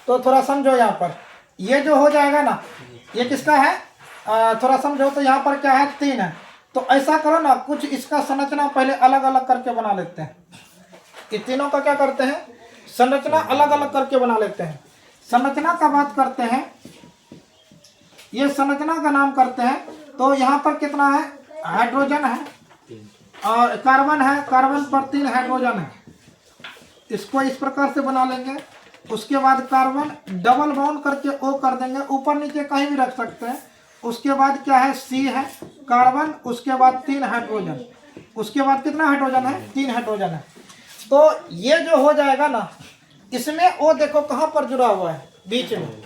तो थोड़ा समझो यहाँ पर ये जो हो जाएगा ना, ये किसका है, थोड़ा समझो। तो यहाँ पर क्या है, 3 है। तो ऐसा करो ना, कुछ इसका संरचना पहले अलग अलग करके बना लेते हैं। ये तीनों का क्या करते हैं, संरचना अलग अलग करके बना लेते हैं। संरचना का बात करते हैं, ये संरचना का नाम करते हैं। तो यहाँ पर कितना है, हाइड्रोजन है और कार्बन है, कार्बन पर 3 हाइड्रोजन है। इसको इस प्रकार से बना लेंगे। उसके बाद कार्बन डबल बाउंड करके O कर देंगे, ऊपर नीचे कहीं भी रख सकते हैं। उसके बाद क्या है, C है कार्बन, उसके बाद 3 हाइड्रोजन। उसके बाद कितना हाइड्रोजन है, 3 हाइड्रोजन है। तो ये जो हो जाएगा ना, इसमें O देखो कहाँ पर जुड़ा हुआ है, बीच में,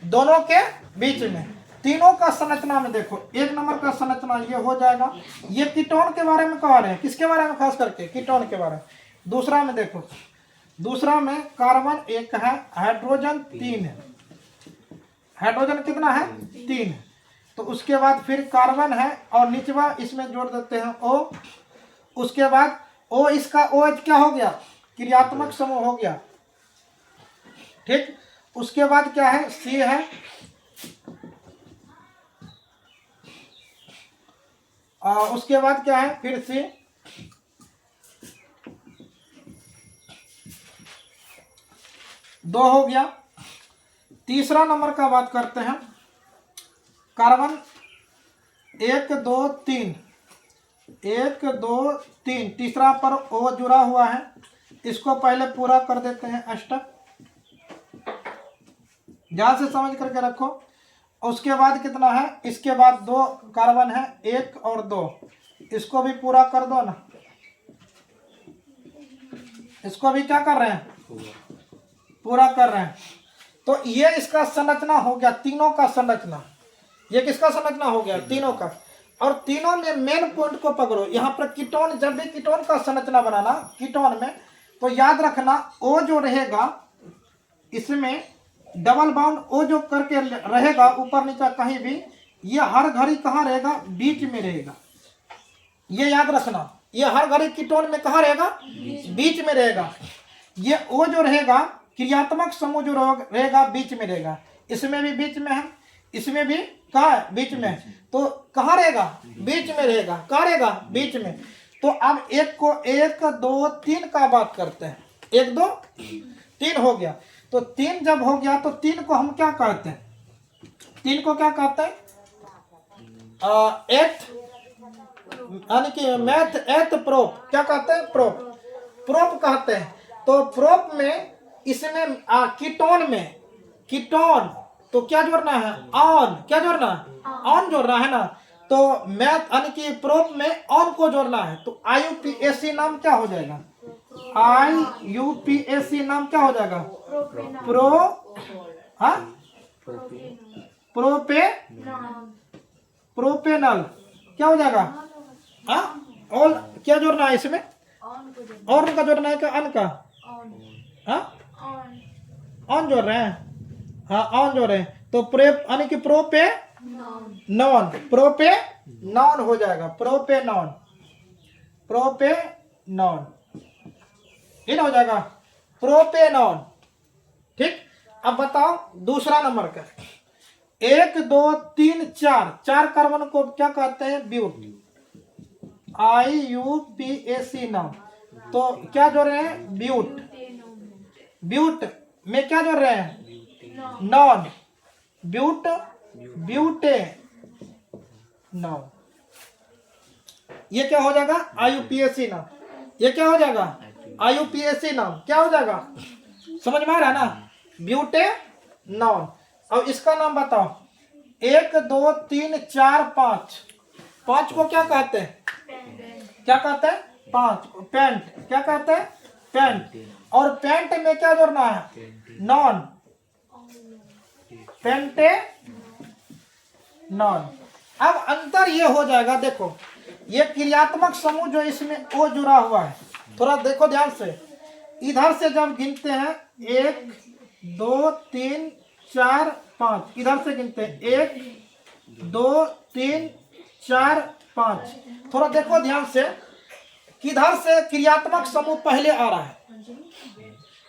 दोनों के बीच में। तीनों का संरचना में देखो, 1 नंबर का संरचना ये हो जाएगा। ये कीटोन के बारे में कह रहे हैं, किसके बारे में, खास करके कीटोन के बारे में। दूसरा में देखो, दूसरा में कार्बन 1 है, हाइड्रोजन 3 है। हाइड्रोजन कितना है, 3 है। तो उसके बाद फिर कार्बन है और निचवा इसमें जोड़ देते हैं O। उसके बाद O, इसका OH क्या हो गया, क्रियात्मक समूह हो गया, ठीक। उसके बाद क्या है, C है, उसके बाद क्या है, फिर C, दो हो गया। तीसरा नंबर का बात करते हैं, कार्बन 1 2 3, 1 2 3, तीसरा पर O जुड़ा हुआ है। इसको पहले पूरा कर देते हैं अष्टक, ध्यान से समझ करके रखो। उसके बाद कितना है, इसके बाद 2 कार्बन है, 1 और 2, इसको भी पूरा कर दो ना। इसको भी क्या कर रहे हैं, पूरा कर रहे हैं। तो ये इसका संरचना हो गया, तीनों का संरचना। ये किसका संरचना हो गया, तीनों का। और तीनों में मेन पॉइंट को पकड़ो। यहाँ पर कीटोन, जब भी कीटोन का संरचना बनाना कीटोन में, तो याद रखना O जो रहेगा इसमें डबल बाउंड O जो करके रहेगा ऊपर नीचे कहीं भी, ये हर घड़ी कहाँ रहेगा, बीच में रहेगा। ये याद रखना, ये हर घड़ी कीटोन में कहाँ रहेगा, बीच में रहेगा। ये O जो रहेगा, क्रियात्मक समूह जो रहेगा, बीच में रहेगा। इसमें भी बीच में है, इसमें भी कहाँ है, बीच में है। तो कहाँ रहेगा, बीच में रहेगा, कहाँ रहेगा, बीच में। तो अब 1 2 3 का बात करते हैं। 1 2 3 हो गया। तो 3 जब हो गया तो 3 को हम क्या कहते हैं, 3 को क्या कहते हैं, एथ, यानी कि मैथ एथ प्रोप, क्या कहते हैं, प्रोप, प्रोप कहते हैं। तो प्रोप में, इसमें कीटोन में, कीटोन तो क्या जोड़ना है, ऑन, क्या जोड़ना है, ऑन जोड़ना है ना। तो मैथ यानी कि प्रोप में ऑन को जोड़ना है। तो IUPAC नाम क्या हो जाएगा, IUPAC नाम क्या हो जाएगा, प्रो, हाँ, प्रोपेनल, क्या हो जाएगा, हाँ। और क्या जोड़ना है इसमें, और का जोड़ना है, क्या अन का, हाँ, ऑन जोड़ रहे हैं, हाँ, ऑन जोड़ रहे हैं। तो प्रेप यानी कि प्रोपे नॉन, प्रोपे नॉन हो जाएगा, प्रोपे नॉन, प्रोपे नॉन, इन हो जाएगा, प्रोपे नॉन, ठीक। अब बताओ दूसरा नंबर का, 1 2 3 4, 4 कार्बन को क्या कहते हैं, ब्यूट, IUPAC नाम। तो क्या जोड़ रहे हैं, ब्यूट, ब्यूट में क्या जोड़ रहे हैं, नॉन, ब्यूट, ब्यूटे नॉन। ये क्या हो जाएगा, IUPAC नाम। ये क्या हो जाएगा, IUPAC नाम, क्या हो जाएगा, समझ में आ रहा है ना, ब्यूटे नॉन। अब इसका नाम बताओ, 1 2 3 4 5, 5 को क्या कहते हैं, क्या कहते हैं, 5 पेंट, क्या कहते हैं, पेंट। और पेंट में क्या जोड़ना है, नॉन, पेंटे नॉन। अब अंतर ये हो जाएगा, देखो ये क्रियात्मक समूह जो इसमें O जुड़ा हुआ है, थोड़ा देखो ध्यान से। इधर से जब गिनते हैं 1 2 3 4 5, इधर से गिनते हैं 1 2 3 4 5। थोड़ा देखो ध्यान से, किधर से क्रियात्मक समूह पहले आ रहा है,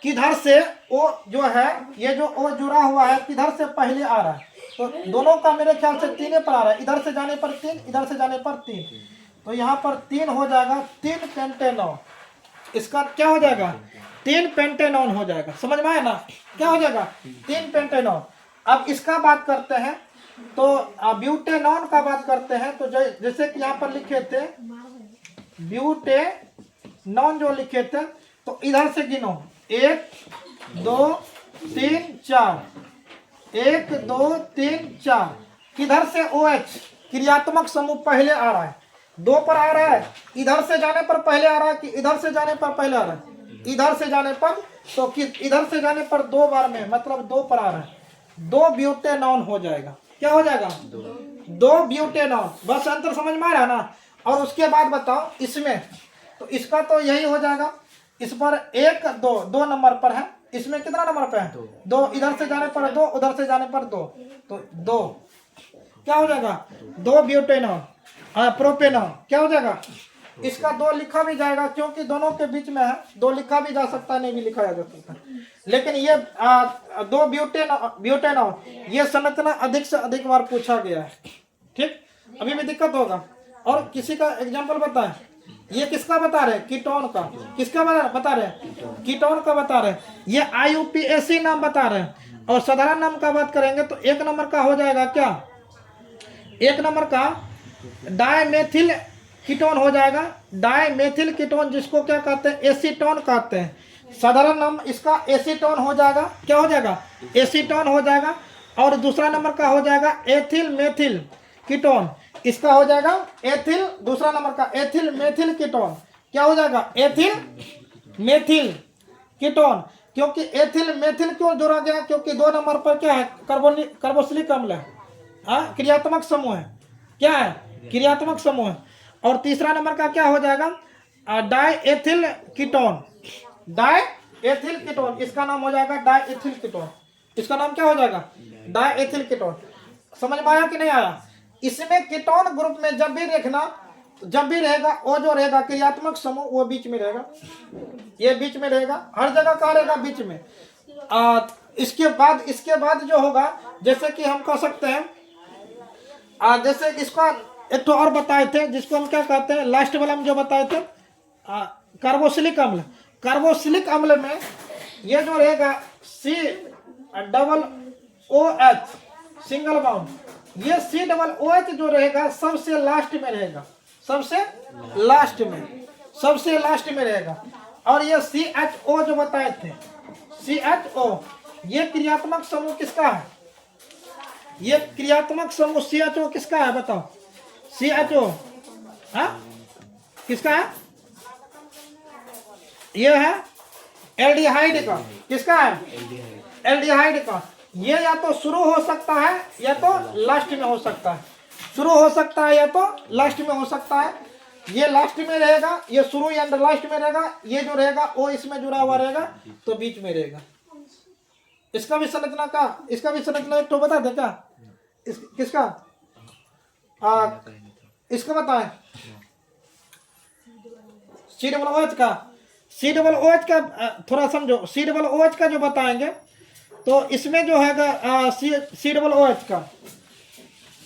किधर से ओ जो है, ये जो ओ जुड़ा हुआ है किधर से पहले आ रहा है, तो दोनों का मेरे ख्याल से 3 पर आ रहा है, इधर से जाने पर 3, इधर से जाने पर 3, तो यहाँ पर 3 हो जाएगा, 3 पेंटेनॉन। इसका क्या हो जाएगा, 3 पेंटेनॉन हो जाएगा। समझ में आया ना, क्या हो जाएगा, 3 पेंटेनॉन। अब इसका बात करते हैं, तो ब्यूटेनॉन का बात करते हैं, तो जैसे कि यहाँ पर लिखे थे ब्यूटेनॉन जो लिखे थे, तो इधर से गिनो 1 2 3 4, 1 2 3 4, किधर से OH क्रियात्मक समूह पहले आ रहा है, 2 पर आ रहा है, इधर से जाने पर पहले आ रहा है कि इधर से जाने पर पहले आ रहा है, इधर से जाने पर, तो कि इधर से जाने पर 2 बार में, मतलब 2 पर आ रहा है, 2 ब्यूटेनॉन हो जाएगा। क्या हो जाएगा, 2 ब्यूटेनॉन। बस अंतर समझ में आ रहा है ना। और उसके बाद बताओ इसमें, तो इसका तो यही हो जाएगा, इस पर 1 2 2 नंबर पर है, इसमें कितना नंबर पे है, 2, इधर से जाने पर 2, उधर से जाने पर 2, तो 2 क्या हो जाएगा, 2 ब्यूटेनॉन, प्रोपेनॉन। क्या हो जाएगा, इसका 2 लिखा भी जाएगा, क्योंकि दोनों के बीच में है, 2 लिखा भी जा सकता है, नहीं भी लिखा जा सकता है, लेकिन ये 2 ब्यूटेनॉन, ये संरचना अधिक से अधिक बार पूछा गया है। ठीक, अभी भी दिक्कत होगा। और किसी का एग्जाम्पल बताएं, ये किसका बता रहे हैं, कीटोन का, किसका बता रहे हैं, कीटोन का बता रहे हैं। ये IUPAC नाम बता रहे हैं। और साधारण नाम का बात करेंगे तो 1 नंबर का हो जाएगा क्या, 1 नंबर का डायमेथिल कीटोन हो जाएगा। डायमेथिल कीटोन जिसको क्या कहते हैं, एसीटोन कहते हैं। साधारण नाम इसका एसीटोन हो जाएगा। क्या हो जाएगा, एसीटोन हो जाएगा। और दूसरा नंबर का हो जाएगा एथिल मेथिल कीटोन, इसका हो जाएगा एथिल, दूसरा नंबर का एथिल मेथिल कीटोन। क्या हो जाएगा, एथिल मेथिल कीटोन। क्योंकि एथिल मेथिल क्यों जोड़ा गया, क्योंकि 2 नंबर पर क्या है, कार्बोक्सिलिक अम्ल है, क्रियात्मक समूह है। क्या है, क्रियात्मक समूह है। और तीसरा नंबर का क्या हो जाएगा, डायएथिल कीटोन। डायएथिल कीटोन, इसका नाम हो जाएगा डायएथिल कीटोन। इसका नाम क्या हो जाएगा, डायएथिल कीटोन। समझ में आया कि नहीं आया। इसमें कीटोन ग्रुप में जब भी देखना, जब भी रहेगा वो जो रहेगा क्रियात्मक समूह, वो बीच में रहेगा, ये बीच में रहेगा, हर जगह का रहेगा बीच में। इसके बाद जो होगा, जैसे कि हम कह सकते हैं, जैसे इसका एक तो और बताए थे, जिसको हम क्या कहते हैं, लास्ट वाला में जो बताए थे, कार्बोक्सिलिक अम्ल। कार्बोक्सिलिक अम्ल में ये जो रहेगा COOH सिंगल बॉन्ड, ये COOH जो रहेगा सबसे लास्ट में रहेगा, सबसे लास्ट में रहेगा। और ये CHO जो बताए थे, CHO, ये क्रियात्मक समूह किसका है, ये क्रियात्मक समूह CHO किसका है, बताओ। CHO किसका है, ये है एल्डिहाइड का। किसका है, एल्डिहाइड का। ये या तो शुरू हो सकता है या तो लास्ट में हो सकता है, शुरू हो सकता है या तो लास्ट में हो सकता है। ये लास्ट में रहेगा, ये शुरू या लास्ट में रहेगा। ये जो रहेगा वो इसमें जुड़ा हुआ रहेगा, तो बीच में रहेगा। इसका भी संरचना एक तो बता दे क्या, किसका, इसका बताएं, COOH का। COOH का थोड़ा समझो, COOH का जो बताएंगे, तो इसमें जो है COOH का,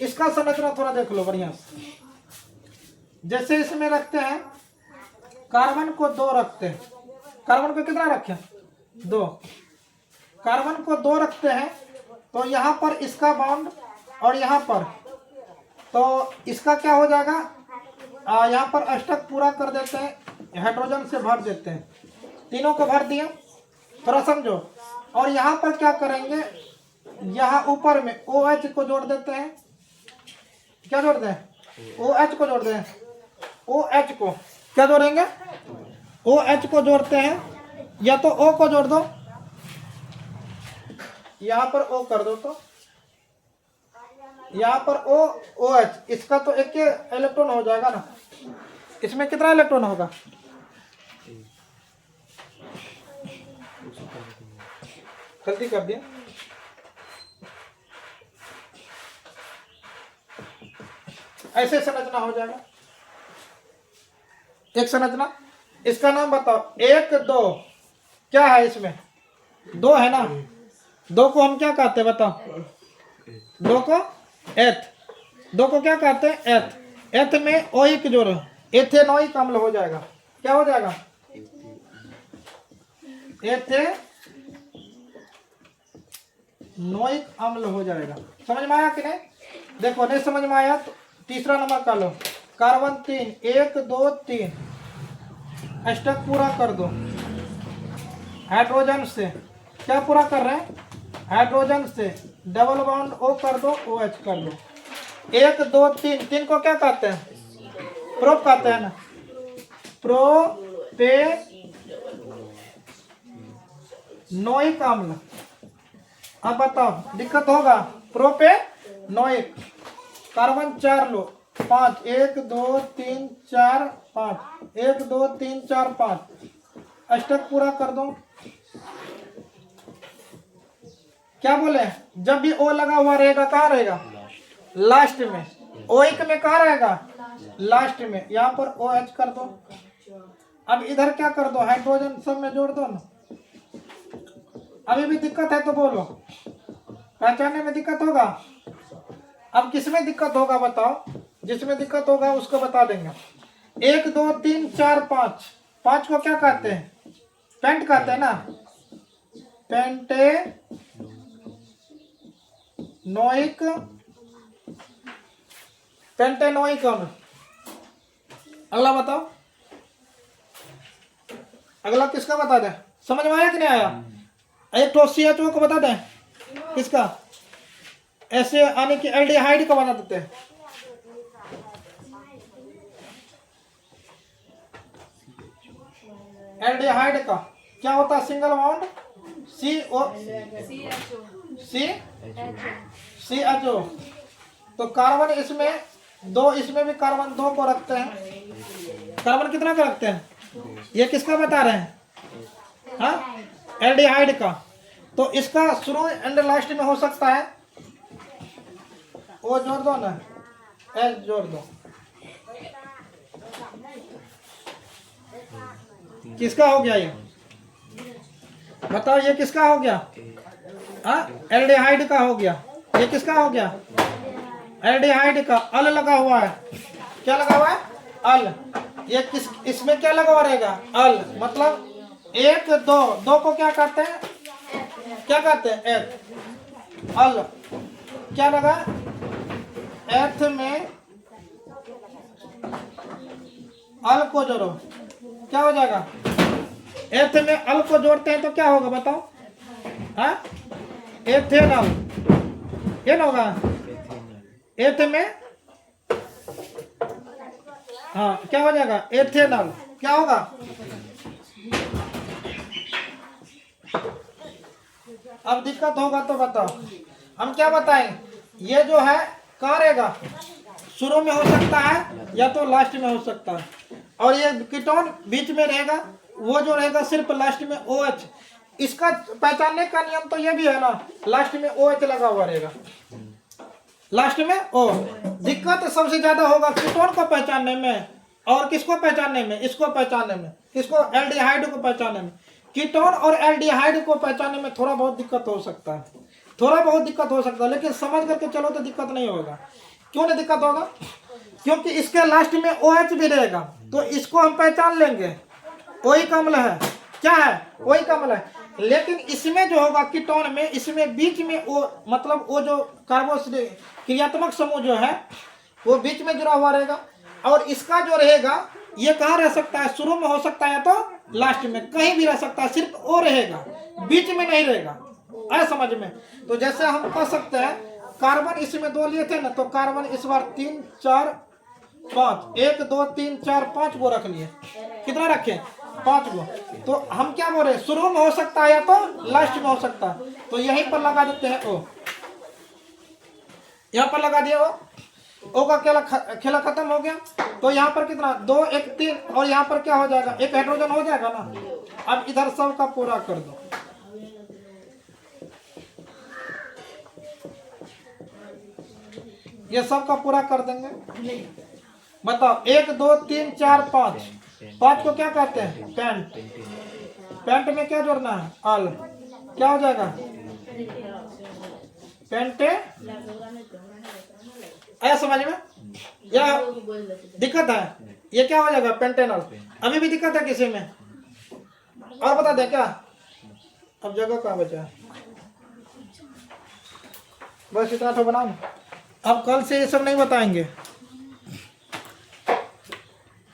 इसका संरचना थोड़ा देख लो बढ़िया से। जैसे इसमें रखते हैं, कार्बन को 2 रखते हैं, कार्बन को कितना रखें, 2, कार्बन को 2 रखते हैं, तो यहाँ पर इसका बॉन्ड और यहाँ पर, तो इसका क्या हो जाएगा, यहाँ पर अष्टक पूरा कर देते हैं, हाइड्रोजन से भर देते हैं, तीनों को भर दिए, थोड़ा समझो। और यहाँ पर क्या करेंगे, यहाँ ऊपर में OH को जोड़ देते हैं। क्या जोड़ दें, OH को जोड़ दें, OH को क्या जोड़ेंगे, OH को जोड़ते हैं, या तो O को जोड़ दो, यहाँ पर O कर दो, तो यहाँ पर OH, इसका तो एक इलेक्ट्रॉन हो जाएगा ना। इसमें कितना इलेक्ट्रॉन होगा, गलती कर दिया, ऐसे संरचना हो जाएगा, एक संरचना। इसका नाम बताओ, 1 2 क्या है इसमें? 2 है ना। 2 को हम क्या कहते हैं बताओ? 2 को एथ। 2 को क्या कहते हैं? एथ। एथ में ओइक जोड़ो, एथेनोइक अम्ल हो जाएगा। क्या हो जाएगा? एथेनोइक अम्ल हो जाएगा। समझ में आया कि नहीं? देखो नहीं समझ में आया तो तीसरा नंबर का लो, कार्बन 3, 1 2 3 अष्टक पूरा कर दो हाइड्रोजन से। क्या पूरा कर रहे हैं? हाइड्रोजन से डबल बॉन्ड O कर दो, OH कर दो। 1 2 3, 3 को क्या कहते हैं? प्रोप कहते हैं ना, प्रोपेनोइक अम्ल। अब बताओ दिक्कत होगा? प्रोपेनोइक। कार्बन 4 लो, 5 1 2 3 4 5 1 2 3 4 5 अष्टक पूरा कर दो। क्या बोले? जब भी O लगा हुआ रहेगा कहाँ रहेगा? लास्ट में। ओइक में कहाँ रहेगा? लास्ट में। यहाँ पर OH कर दो। अब इधर क्या कर दो? हाइड्रोजन सब में जोड़ दो ना। अभी भी दिक्कत है तो बोलो, पहचानने में दिक्कत होगा। अब किसमें दिक्कत होगा बताओ? जिसमें दिक्कत होगा उसको बता देंगे। 1 2 3 4 5, 5 को क्या कहते हैं? पेंट कहते हैं ना, पेंटेनोइक अम्ल। अगला बताओ, अगला किसका बता दें? समझ में आया कि नहीं आया? एक तो CHO को बता दें, किसका? ऐसे आने की एल्डिहाइड का बना देते हैं। एल्डिहाइड का क्या होता है? Single bond CHO। तो कार्बन इसमें 2, इसमें भी कार्बन 2 को रखते हैं। कार्बन कितना का रखते हैं? ये किसका बता रहे हैं? हाँ, एल्डिहाइड का। तो इसका शुरू एंड लास्ट में हो सकता है। O जोड़ दो ना, H जोड़ दो। किसका हो गया ये? बताओ ये किसका हो गया? हाँ, एल्डिहाइड का हो गया। ये किसका हो गया? एल्डिहाइड का। अल लगा हुआ है। क्या लगा हुआ है? अल। ये किस, इसमें क्या लगा हुआ रहेगा? अल। मतलब 1 2, 2 को क्या कहते हैं? क्या कहते हैं? एथ। अल क्या लगा? एथ में अल को जोड़ो, क्या हो जाएगा? एथ में अल को जोड़ते हैं तो क्या होगा बताओ? हाँ, एथेनॉल। ये ना होगा? एथ में हाँ क्या हो जाएगा? एथेनॉल। क्या होगा? अब दिक्कत होगा तो बताओ। हम क्या बताएं? ये जो है कहाँ रहेगा? शुरू में हो सकता है या तो लास्ट में हो सकता है। और ये कीटोन बीच में रहेगा, वो जो रहेगा सिर्फ लास्ट में OH। इसका पहचानने का नियम तो ये भी है ना, लास्ट में OH लगा हुआ रहेगा, लास्ट में O। दिक्कत सबसे ज्यादा होगा कीटोन को पहचानने में और किसको पहचानने में? इसको पहचानने में। किसको? एल्डिहाइड को पहचानने में। कीटोन और एल्डिहाइड को पहचानने में थोड़ा बहुत दिक्कत हो सकता है, थोड़ा बहुत दिक्कत हो सकता है, लेकिन समझ करके चलो तो दिक्कत नहीं होगा। क्यों नहीं दिक्कत होगा? क्योंकि इसके लास्ट में OH भी रहेगा, तो इसको हम पहचान लेंगे। ओइक अम्ल है। क्या है? ओइक अम्ल है। लेकिन इसमें जो होगा कीटोन में, इसमें बीच में O, मतलब वो जो कार्बोक्सिल क्रियात्मक समूह जो है वो बीच में जुड़ा हुआ रहेगा। और इसका जो रहेगा ये कहाँ रह सकता है? शुरू में हो सकता है तो लास्ट में, कहीं भी रह सकता है, सिर्फ O रहेगा, बीच में नहीं रहेगा। आया समझ में? तो जैसे हम कह सकते हैं कार्बन इसमें 2 लिए थे ना, तो कार्बन इस बार 3 4 5 1 2 3 4 5 गो रख लिए। कितना रखे? 5 गो। तो हम क्या बोल रहे हैं? शुरू में हो सकता है या तो लास्ट में हो सकता है। तो यहीं पर लगा देते हैं O। यहाँ पर लगा दिया O का खेला खत्म हो गया। तो यहाँ पर कितना? 2 1 3 और यहाँ पर क्या हो जाएगा? 1 हाइड्रोजन हो जाएगा ना। अब इधर सब का पूरा कर दो। ये सब का पूरा कर देंगे। बताओ 1 2 3 4 5, 5 को क्या कहते हैं? पेंट। पेंट में क्या जोड़ना है? अल। क्या हो जाएगा? पेंटे। आया समझ में? या दिक्कत है? ये क्या हो जाएगा? पेंटेनल। अभी भी दिक्कत है किसी में? और बता दे क्या? अब जगह कहाँ बचा है? बस इतना तो बनाओ। अब कल से ये सब नहीं बताएंगे।